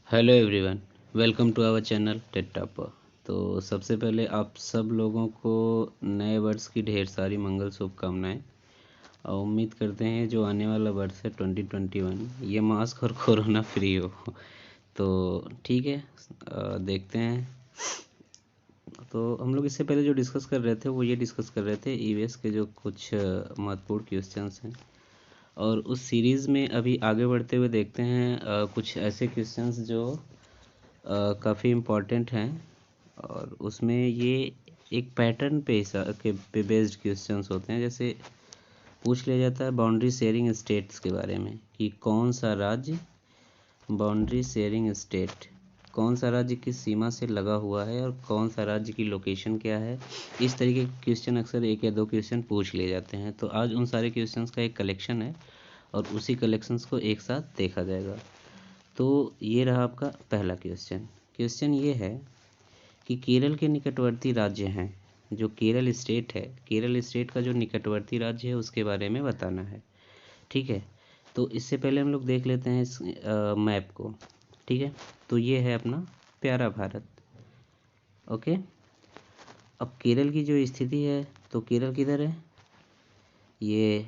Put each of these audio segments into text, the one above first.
Hello everyone, welcome to our channel Tech Topper. तो सबसे पहले आप सब लोगों को नए वर्ष की ढेर सारी मंगल शुभकामनाएं और उम्मीद करते हैं जो आने वाला वर्ष है 2021 ये मास्क और कोरोना फ्री हो। तो ठीक है, देखते हैं। तो हम लोग इससे पहले जो डिस्कस कर रहे थे वो ये डिस्कस कर रहे थे ईवीएस के जो कुछ महत्वपूर्ण क्वेश्चंस हैं, और उस सीरीज़ में अभी आगे बढ़ते हुए देखते हैं कुछ ऐसे क्वेश्चंस जो काफ़ी इम्पॉर्टेंट हैं, और उसमें ये एक पैटर्न पे बेस्ड क्वेश्चंस होते हैं। जैसे पूछ लिया जाता है बाउंड्री शेयरिंग स्टेट्स के बारे में कि कौन सा राज्य बाउंड्री शेयरिंग स्टेट, कौन सा राज्य किस सीमा से लगा हुआ है और कौन सा राज्य की लोकेशन क्या है। इस तरीके के क्वेश्चन अक्सर एक या दो क्वेश्चन पूछ लिए जाते हैं। तो आज उन सारे क्वेश्चंस का एक कलेक्शन है और उसी कलेक्शंस को एक साथ देखा जाएगा। तो ये रहा आपका पहला क्वेश्चन। क्वेश्चन ये है कि केरल के निकटवर्ती राज्य हैं, जो केरल स्टेट है, केरल स्टेट का जो निकटवर्ती राज्य है उसके बारे में बताना है। ठीक है, तो इससे पहले हम लोग देख लेते हैं इस मैप को। ठीक है, तो ये है अपना प्यारा भारत। ओके, अब केरल की जो स्थिति है, तो केरल किधर है? ये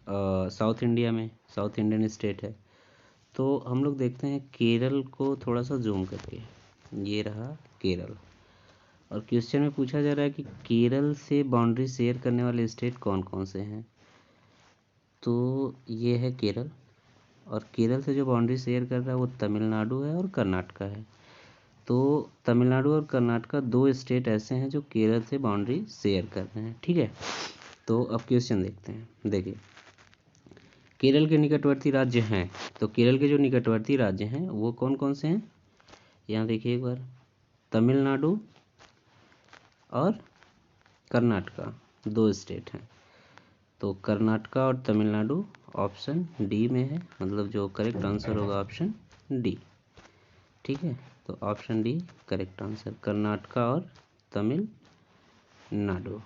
साउथ इंडिया में, साउथ इंडियन स्टेट है। तो हम लोग देखते हैं केरल को थोड़ा सा जूम करके, ये रहा केरल। और क्वेश्चन में पूछा जा रहा है कि केरल से बाउंड्री शेयर करने वाले स्टेट कौन कौन से हैं। तो ये है केरल, और केरल से जो बाउंड्री शेयर कर रहा है वो तमिलनाडु है और कर्नाटका है। तो तमिलनाडु और कर्नाटका दो स्टेट ऐसे हैं जो केरल से बाउंड्री शेयर कर रहे हैं। ठीक है, तो अब क्वेश्चन देखते हैं। देखिए, केरल के निकटवर्ती राज्य हैं, तो केरल के जो निकटवर्ती राज्य हैं वो कौन कौन से हैं? यहाँ देखिए एक बार, तमिलनाडु और कर्नाटका दो स्टेट हैं। तो कर्नाटका और तमिलनाडु ऑप्शन डी में है, मतलब जो करेक्ट आंसर होगा ऑप्शन डी। ठीक है, तो option D correct answer, Karnataka और तमिलनाडु।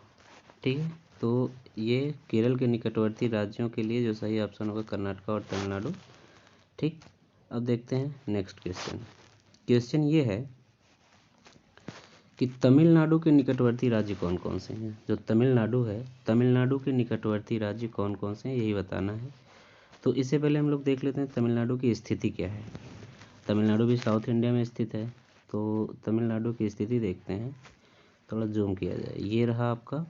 ठीक है, तो ये केरल के निकटवर्ती राज्यों के लिए जो सही ऑप्शन होगा कर्नाटका और तमिलनाडु। ठीक, अब देखते हैं नेक्स्ट क्वेश्चन। क्वेश्चन ये है कि तमिलनाडु के निकटवर्ती राज्य कौन कौन से हैं। जो तमिलनाडु है, तमिलनाडु के निकटवर्ती राज्य कौन कौन से हैं, यही बताना है। तो इससे पहले हम लोग देख लेते हैं तमिलनाडु की स्थिति क्या है। तमिलनाडु भी साउथ इंडिया में स्थित है, तो तमिलनाडु की स्थिति देखते हैं। थोड़ा जूम किया जाए, ये रहा आपका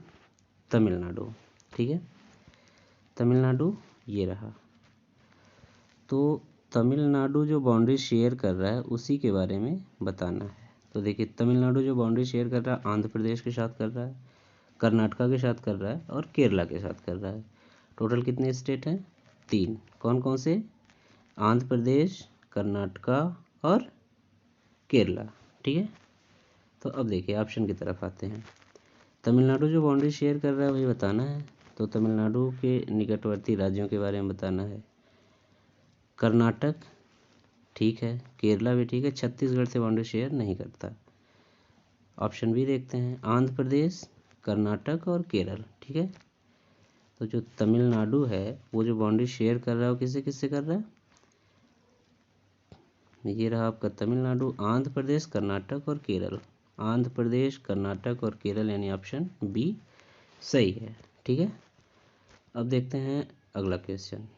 तमिलनाडु। ठीक है, तमिलनाडु ये रहा। तो तमिलनाडु जो बाउंड्री शेयर कर रहा है उसी के बारे में बताना है। तो देखिए, तमिलनाडु जो बाउंड्री शेयर कर रहा है आंध्र प्रदेश के साथ कर रहा है, कर्नाटका के साथ कर रहा है और केरला के साथ कर रहा है। टोटल कितने स्टेट हैं? 3। कौन कौन से? आंध्र प्रदेश, कर्नाटका और केरला। ठीक है, तो अब देखिए ऑप्शन की तरफ आते हैं। तमिलनाडु जो बाउंड्री शेयर कर रहा है वही बताना है। तो तमिलनाडु के निकटवर्ती राज्यों के बारे में बताना है। कर्नाटक ठीक है, केरला भी ठीक है, छत्तीसगढ़ से बाउंड्री शेयर नहीं करता। ऑप्शन बी देखते हैं, आंध्र प्रदेश, कर्नाटक और केरल। ठीक है, तो जो तमिलनाडु है वो जो बाउंड्री शेयर कर रहा है वो किससे किससे कर रहा है? ये रहा आपका तमिलनाडु, आंध्र प्रदेश, कर्नाटक और केरल। आंध्र प्रदेश, कर्नाटक और केरल, यानी ऑप्शन बी सही है। ठीक है, अब देखते हैं अगला क्वेश्चन।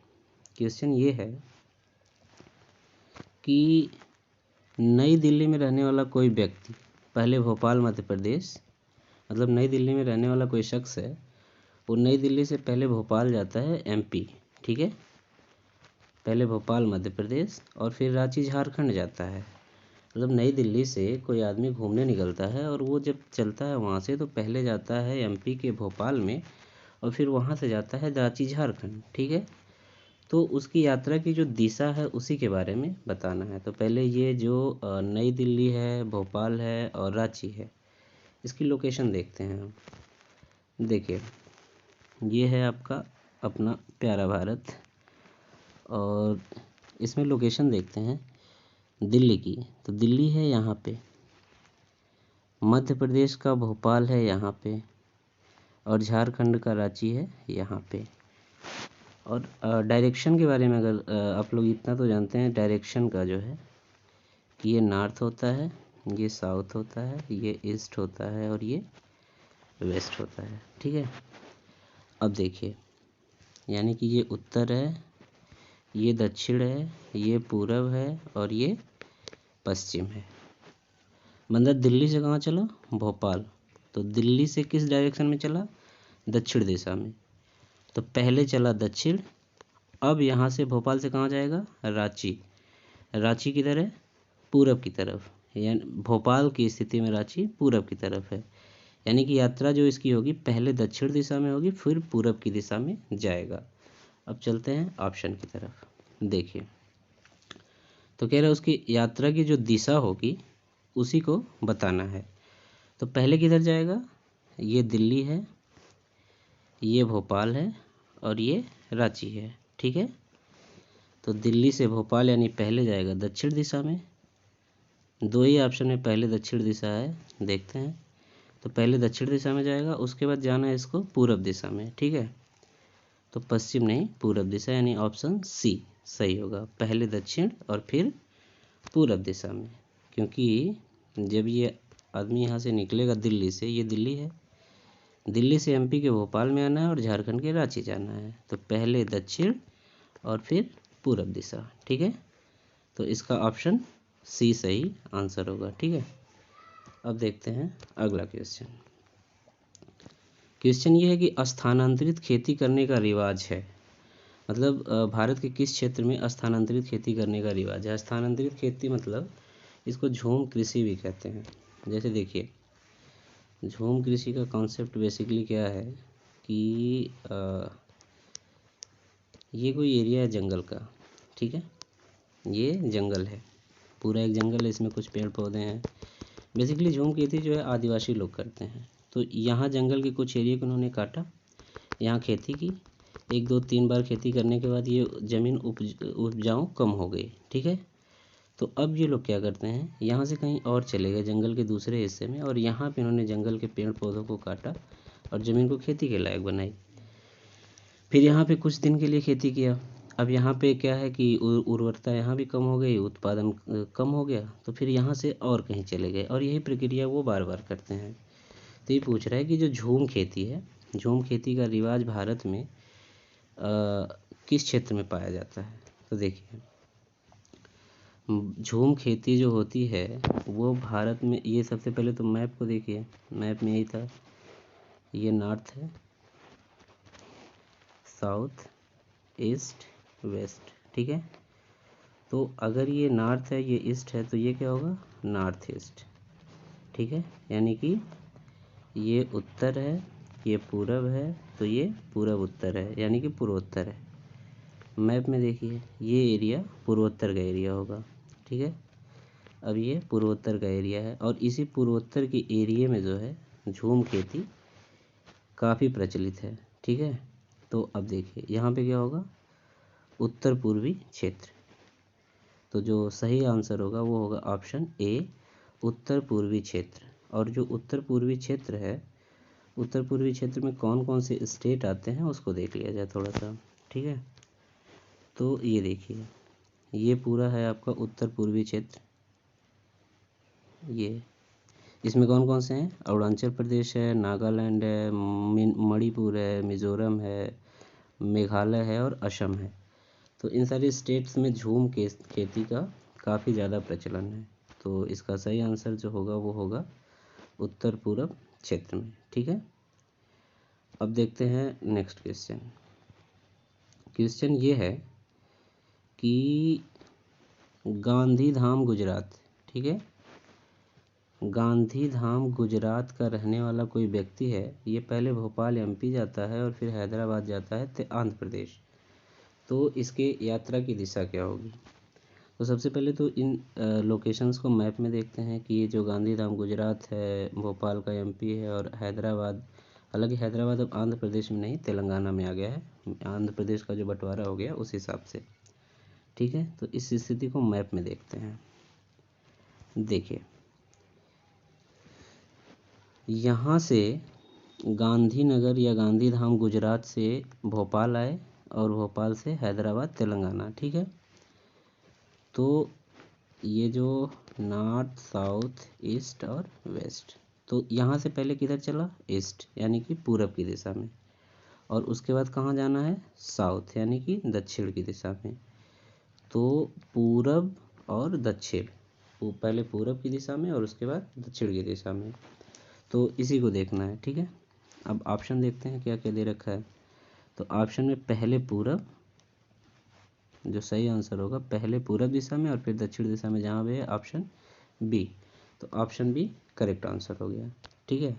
क्वेश्चन ये है कि नई दिल्ली में रहने वाला कोई व्यक्ति पहले भोपाल मध्य प्रदेश, मतलब नई दिल्ली में रहने वाला कोई शख्स है, वो नई दिल्ली से पहले भोपाल जाता है एमपी। ठीक है, पहले भोपाल मध्य प्रदेश और फिर रांची झारखंड जाता है। मतलब नई दिल्ली से कोई आदमी घूमने निकलता है और वो जब चलता है वहाँ से तो पहले जाता है एमपी के भोपाल में और फिर वहाँ से जाता है रांची झारखंड। ठीक है, तो उसकी यात्रा की जो दिशा है उसी के बारे में बताना है। तो पहले ये जो नई दिल्ली है, भोपाल है और रांची है, इसकी लोकेशन देखते हैं हम। देखिए, ये है आपका अपना प्यारा भारत, और इसमें लोकेशन देखते हैं दिल्ली की। तो दिल्ली है यहाँ पे, मध्य प्रदेश का भोपाल है यहाँ पे, और झारखंड का रांची है यहाँ पे। और डायरेक्शन के बारे में अगर आप लोग इतना तो जानते हैं, डायरेक्शन का जो है ये नॉर्थ होता है, ये साउथ होता है, ये ईस्ट होता है और ये वेस्ट होता है। ठीक है, अब देखिए, यानी कि ये उत्तर है, ये दक्षिण है, ये पूरब है और ये पश्चिम है। मतलब दिल्ली से कहाँ चला? भोपाल। तो दिल्ली से किस डायरेक्शन में चला? दक्षिण दिशा में। तो पहले चला दक्षिण, अब यहाँ से भोपाल से कहाँ जाएगा? रांची। रांची किधर है? पूरब की तरफ। यानी भोपाल की स्थिति में रांची पूरब की तरफ है। यानी कि यात्रा जो इसकी होगी पहले दक्षिण दिशा में होगी, फिर पूरब की दिशा में जाएगा। अब चलते हैं ऑप्शन की तरफ। देखिए, तो कह रहा है उसकी यात्रा की जो दिशा होगी उसी को बताना है। तो पहले किधर जाएगा? ये दिल्ली है, ये भोपाल है और ये रांची है। ठीक है, तो दिल्ली से भोपाल यानी पहले जाएगा दक्षिण दिशा में। दो ही ऑप्शन में पहले दक्षिण दिशा है, देखते हैं। तो पहले दक्षिण दिशा में जाएगा, उसके बाद जाना है इसको पूरब दिशा में। ठीक है, तो पश्चिम नहीं पूरब दिशा, यानी ऑप्शन सी सही होगा, पहले दक्षिण और फिर पूरब दिशा में। क्योंकि जब ये आदमी यहाँ से निकलेगा दिल्ली से, ये दिल्ली है, दिल्ली से एमपी के भोपाल में आना है और झारखंड के रांची जाना है। तो पहले दक्षिण और फिर पूरब दिशा। ठीक है, तो इसका ऑप्शन सी सही आंसर होगा। ठीक है, अब देखते हैं अगला क्वेश्चन। क्वेश्चन ये है कि स्थानांतरित खेती करने का रिवाज है। मतलब भारत के किस क्षेत्र में स्थानांतरित खेती करने का रिवाज है? स्थानांतरित खेती मतलब इसको झूम कृषि भी कहते हैं। जैसे देखिए, झूम कृषि का कॉन्सेप्ट बेसिकली क्या है कि ये कोई एरिया है जंगल का। ठीक है, ये जंगल है, पूरा एक जंगल है, इसमें कुछ पेड़ पौधे हैं। बेसिकली झूम खेती जो है आदिवासी लोग करते हैं। तो यहाँ जंगल के कुछ एरिया को उन्होंने काटा, यहाँ खेती की, 1 2 3 बार खेती करने के बाद ये ज़मीन उपजाऊ कम हो गई। ठीक है, तो अब ये लोग क्या करते हैं, यहाँ से कहीं और चले गए जंगल के दूसरे हिस्से में, और यहाँ पे इन्होंने जंगल के पेड़ पौधों को काटा और ज़मीन को खेती के लायक बनाई। फिर यहाँ पे कुछ दिन के लिए खेती किया। अब यहाँ पे क्या है कि उर्वरता यहाँ भी कम हो गई, उत्पादन कम हो गया, तो फिर यहाँ से और कहीं चले गए, और यही प्रक्रिया वो बार बार करते हैं। तो ये पूछ रहा है कि जो झूम खेती है, झूम खेती का रिवाज भारत में किस क्षेत्र में पाया जाता है? तो देखिए, झूम खेती जो होती है वो भारत में, ये सबसे पहले तो मैप को देखिए, मैप में यही था, ये नॉर्थ है, साउथ, ईस्ट, वेस्ट। ठीक है, तो अगर ये नॉर्थ है, ये ईस्ट है, तो ये क्या होगा? North east. ठीक है, यानी कि ये उत्तर है, ये पूरब है, तो ये पूरब उत्तर है, यानी कि पूर्वोत्तर है। मैप में देखिए, ये एरिया पूर्वोत्तर का एरिया होगा। ठीक है, अब ये पूर्वोत्तर का एरिया है, और इसी पूर्वोत्तर के एरिया में जो है झूम खेती काफ़ी प्रचलित है। ठीक है, तो अब देखिए यहाँ पे क्या होगा? उत्तर पूर्वी क्षेत्र। तो जो सही आंसर होगा वो होगा ऑप्शन ए, उत्तर पूर्वी क्षेत्र। और जो उत्तर पूर्वी क्षेत्र है, उत्तर पूर्वी क्षेत्र में कौन कौन से स्टेट आते हैं उसको देख लिया जाए थोड़ा सा। ठीक है, तो ये देखिए, ये पूरा है आपका उत्तर पूर्वी क्षेत्र। ये इसमें कौन कौन से हैं? अरुणाचल प्रदेश है, नागालैंड है, मणिपुर है, मिज़ोरम है, मेघालय है और असम है। तो इन सारी स्टेट्स में झूम के खेती का काफ़ी ज़्यादा प्रचलन है। तो इसका सही आंसर जो होगा वो होगा उत्तर पूरब क्षेत्र में। ठीक है, अब देखते हैं नेक्स्ट क्वेश्चन। क्वेश्चन ये है कि गांधीधाम गुजरात, ठीक है, गांधीधाम गुजरात का रहने वाला कोई व्यक्ति है, ये पहले भोपाल एमपी जाता है और फिर हैदराबाद जाता है आंध्र प्रदेश। तो इसके यात्रा की दिशा क्या होगी? तो सबसे पहले तो इन लोकेशंस को मैप में देखते हैं कि ये जो गांधीधाम गुजरात है, भोपाल का एमपी है और हैदराबाद, हालांकि हैदराबाद अब आंध्र प्रदेश में नहीं तेलंगाना में आ गया है, आंध्र प्रदेश का जो बंटवारा हो गया उस हिसाब से। ठीक है, तो इस स्थिति को मैप में देखते हैं। देखिए, यहाँ से गांधीनगर या गांधीधाम गुजरात से भोपाल आए और भोपाल से हैदराबाद तेलंगाना। ठीक है, तो ये जो नॉर्थ, साउथ, ईस्ट और वेस्ट, तो यहाँ से पहले किधर चला? ईस्ट, यानी कि पूरब की दिशा में, और उसके बाद कहाँ जाना है? साउथ, यानी कि दक्षिण की दिशा में। तो पूरब और दक्षिण, पहले पूरब की दिशा में और उसके बाद दक्षिण की दिशा में, तो इसी को देखना है। ठीक है, अब ऑप्शन देखते हैं क्या क्या दे रखा है। तो ऑप्शन में पहले पूरब, जो सही आंसर होगा, पहले पूरब दिशा में और फिर दक्षिण दिशा में, जहाँ भी है ऑप्शन बी। तो ऑप्शन बी करेक्ट आंसर हो गया। ठीक है,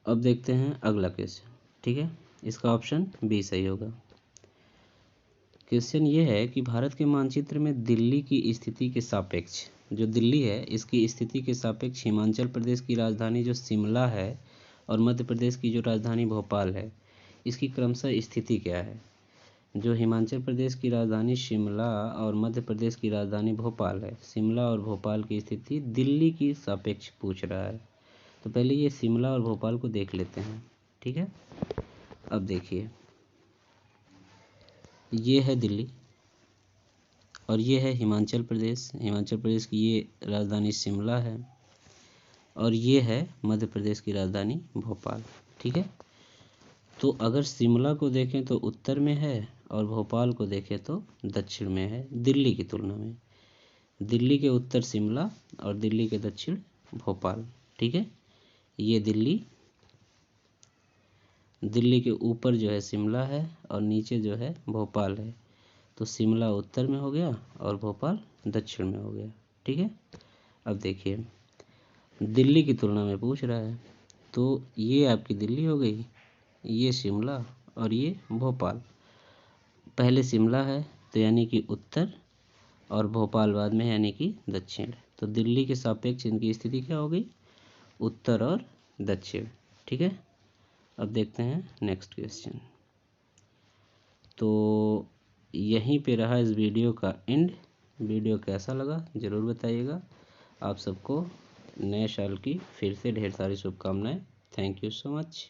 अब देखते हैं अगला क्वेश्चन। ठीक है, इसका ऑप्शन बी सही होगा। क्वेश्चन ये है कि भारत के मानचित्र में दिल्ली की स्थिति के सापेक्ष, जो दिल्ली है इसकी स्थिति के सापेक्ष हिमाचल प्रदेश की राजधानी जो शिमला है और मध्य प्रदेश की जो राजधानी भोपाल है, इसकी क्रमशः स्थिति क्या है? जो हिमाचल प्रदेश की राजधानी शिमला और मध्य प्रदेश की राजधानी भोपाल है, शिमला और भोपाल की स्थिति दिल्ली की सापेक्ष पूछ रहा है। तो पहले ये शिमला और भोपाल को देख लेते हैं। ठीक है, अब देखिए, ये है दिल्ली और ये है हिमाचल प्रदेश। हिमाचल प्रदेश की ये राजधानी शिमला है और ये है मध्य प्रदेश की राजधानी भोपाल। ठीक है, तो अगर शिमला को देखें तो उत्तर में है और भोपाल को देखें तो दक्षिण में है दिल्ली की तुलना में। दिल्ली के उत्तर शिमला और दिल्ली के दक्षिण भोपाल। ठीक है, ये दिल्ली, दिल्ली के ऊपर जो है शिमला है और नीचे जो है भोपाल है। तो शिमला उत्तर में हो गया और भोपाल दक्षिण में हो गया। ठीक है, अब देखिए, दिल्ली की तुलना में पूछ रहा है, तो ये आपकी दिल्ली हो गई, ये शिमला और ये भोपाल। पहले शिमला है तो यानी कि उत्तर, और भोपाल बाद में यानी कि दक्षिण। तो दिल्ली के सापेक्ष इनकी स्थिति क्या हो गई? उत्तर और दक्षिण। ठीक है, अब देखते हैं नेक्स्ट क्वेश्चन। तो यहीं पे रहा इस वीडियो का एंड। वीडियो कैसा लगा ज़रूर बताइएगा। आप सबको नए साल की फिर से ढेर सारी शुभकामनाएं। Thank you so much.